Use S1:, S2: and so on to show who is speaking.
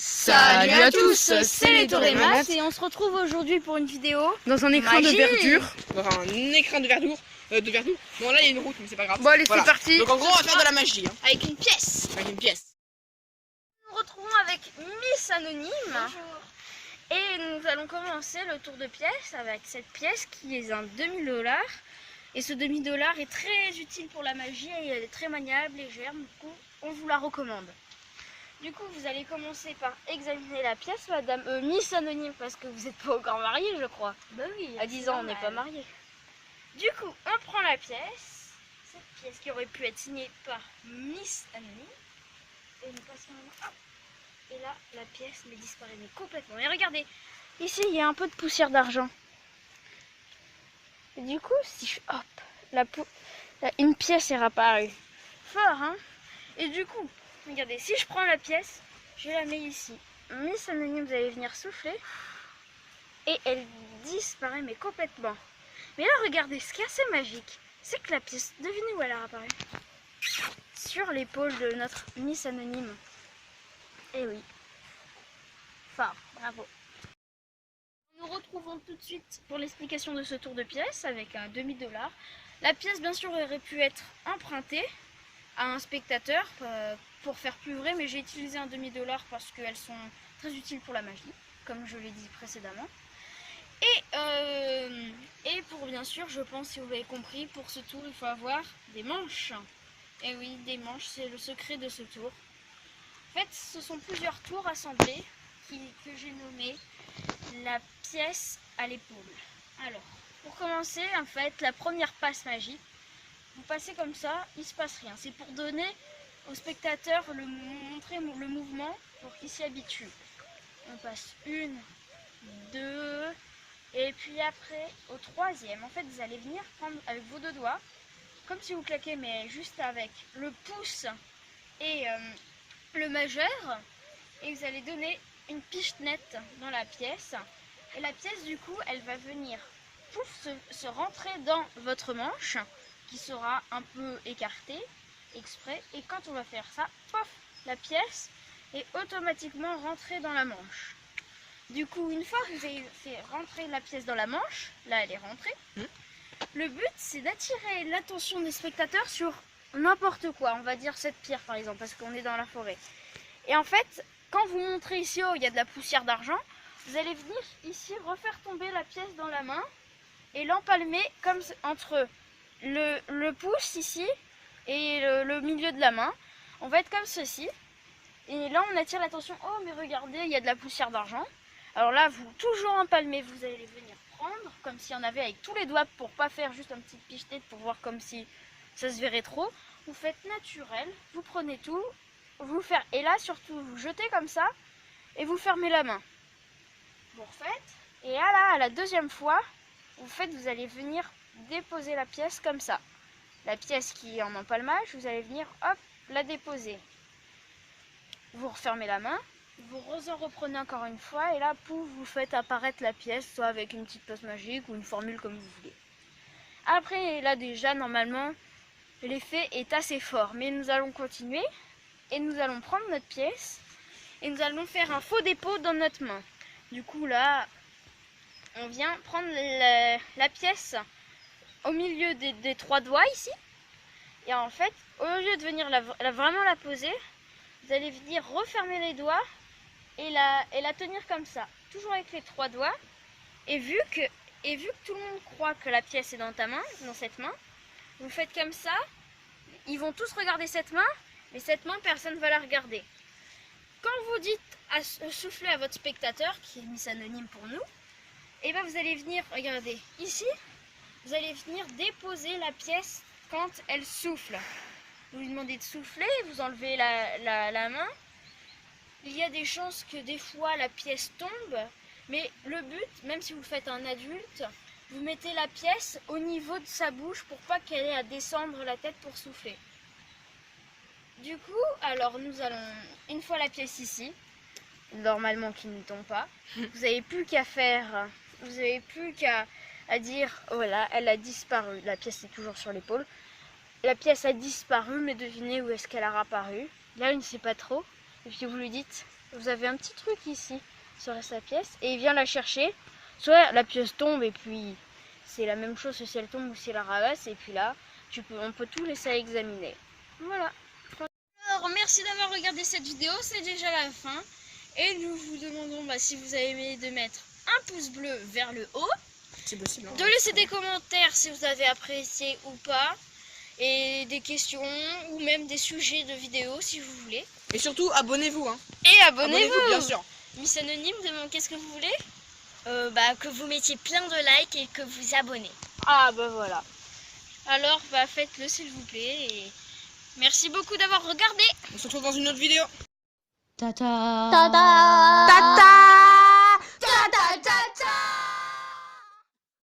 S1: Salut à tous, c'est les Torémas
S2: et on se retrouve aujourd'hui pour une vidéo
S1: dans un écran
S2: magie.
S1: de verdure.
S3: Dans un écran de verdure. Bon, là il y a une route, mais c'est pas grave.
S1: Bon, allez,
S3: Voilà.
S1: c'est parti.
S3: Donc en gros, on va faire de la magie. Hein.
S2: avec une pièce.
S3: Avec une pièce.
S2: Nous nous retrouvons avec Miss Anonyme. Bonjour. Et nous allons commencer le tour de pièce avec cette pièce qui est un demi-dollar. Et ce demi-dollar est très utile pour la magie et elle est très maniable, légère. Du coup, on vous la recommande. Du coup, vous allez commencer par examiner la pièce, madame Miss Anonyme, parce que vous n'êtes pas encore mariée, je crois.
S4: Bah oui.
S2: À 10 ans, on n'est pas marié. Du coup, on prend la pièce, cette pièce qui aurait pu être signée par Miss Anonyme, et nous passons la main. Hop. Et là, la pièce disparaît mais complètement. Et regardez, ici, il y a un peu de poussière d'argent. Et du coup, si je... Hop, une pièce est réapparue. Fort, hein? Et du coup, regardez, si je prends la pièce, je la mets ici. Miss Anonyme, vous allez venir souffler. Et elle disparaît mais complètement. Mais là, regardez, ce qui est assez magique, c'est que la pièce, devinez où elle a apparu? Sur l'épaule de notre Miss Anonyme. Eh oui. Fort, bravo. Nous retrouvons tout de suite pour l'explication de ce tour de pièce avec un demi-dollar. La pièce, bien sûr, aurait pu être empruntée à un spectateur pour faire plus vrai, mais j'ai utilisé un demi-dollar parce qu'elles sont très utiles pour la magie, comme je l'ai dit précédemment. Et pour bien sûr, je pense, si vous avez compris, pour ce tour, il faut avoir des manches. Et oui, des manches, c'est le secret de ce tour. En fait, ce sont plusieurs tours assemblés que j'ai nommé la pièce à l'épaule. Alors, pour commencer, en fait, la première passe magique, vous passez comme ça, il ne se passe rien. C'est pour donner au spectateur, montrer le mouvement pour qu'il s'y habitue. On passe une, deux, et puis après, au troisième, en fait, vous allez venir prendre avec vos deux doigts, comme si vous claquez, mais juste avec le pouce et le majeur, et vous allez donner une pichenette dans la pièce. Et la pièce, du coup, elle va venir se rentrer dans votre manche, qui sera un peu écartée, exprès. Et quand on va faire ça, pof, la pièce est automatiquement rentrée dans la manche. Du coup, une fois que vous avez fait rentrer la pièce dans la manche, là elle est rentrée, le but c'est d'attirer l'attention des spectateurs sur n'importe quoi. On va dire cette pierre par exemple, parce qu'on est dans la forêt. Et en fait, quand vous montrez ici, oh, il y a de la poussière d'argent, vous allez venir ici refaire tomber la pièce dans la main et l'empalmer comme entre le pouce ici et le milieu de la main. On va être comme ceci. Et là, on attire l'attention. Oh, mais regardez, il y a de la poussière d'argent. Alors là, vous toujours empalmer, vous allez venir prendre comme s'il y en avait avec tous les doigts pour pas faire juste un petit pichenette pour voir comme si ça se verrait trop. Vous faites naturel, vous prenez tout, et là surtout vous jetez comme ça et vous fermez la main. Vous refaites et là, à la deuxième fois, vous allez venir déposer la pièce comme ça. La pièce qui est en empalmage, vous allez venir hop la déposer. Vous refermez la main. Vous en reprenez encore une fois et là, pouf, vous faites apparaître la pièce, soit avec une petite passe magique ou une formule comme vous voulez. Après, là déjà, normalement, l'effet est assez fort. Mais nous allons continuer et nous allons prendre notre pièce et nous allons faire un faux dépôt dans notre main. Du coup, là, on vient prendre la pièce au milieu des trois doigts ici. Et en fait, au lieu de venir vraiment la poser, vous allez venir refermer les doigts et la tenir comme ça, toujours avec les trois doigts. Et vu que tout le monde croit que la pièce est dans ta main, dans cette main, vous faites comme ça. Ils vont tous regarder cette main, mais cette main, personne ne va la regarder. Quand vous dites à souffler à votre spectateur, qui est Miss Anonyme pour nous, et ben vous allez venir, regardez, ici, vous allez venir déposer la pièce quand elle souffle. Vous lui demandez de souffler, vous enlevez la main. Il y a des chances que des fois la pièce tombe, mais le but, même si vous faites un adulte, vous mettez la pièce au niveau de sa bouche pour pas qu'elle ait à descendre la tête pour souffler. Du coup, alors nous allons, une fois la pièce ici, normalement qui ne tombe pas, vous n'avez plus qu'à faire, vous n'avez plus qu'à dire, voilà, elle a disparu, la pièce est toujours sur l'épaule. La pièce a disparu, mais devinez où est-ce qu'elle a apparu. Là, il ne sait pas trop. Et puis vous lui dites, vous avez un petit truc ici sur sa pièce et il vient la chercher. Soit la pièce tombe et puis c'est la même chose que si elle tombe ou si elle la ramasse et puis là on peut tout laisser à examiner. Voilà. Alors merci d'avoir regardé cette vidéo, c'est déjà la fin et nous vous demandons si vous avez aimé de mettre un pouce bleu vers le haut,
S3: C'est possible. Hein,
S2: de laisser des commentaires si vous avez apprécié ou pas et des questions ou même des sujets de vidéos si vous voulez.
S3: Et surtout abonnez-vous. Hein.
S2: Et abonnez-vous.
S3: Bien sûr.
S2: Miss Anonyme demande qu'est-ce que vous voulez?
S4: Que vous mettiez plein de likes et que vous abonnez.
S2: Ah bah voilà. Alors faites-le s'il vous plaît et merci beaucoup d'avoir regardé.
S3: On se retrouve dans une autre vidéo.
S1: Tata.
S4: Tada!
S1: Tata.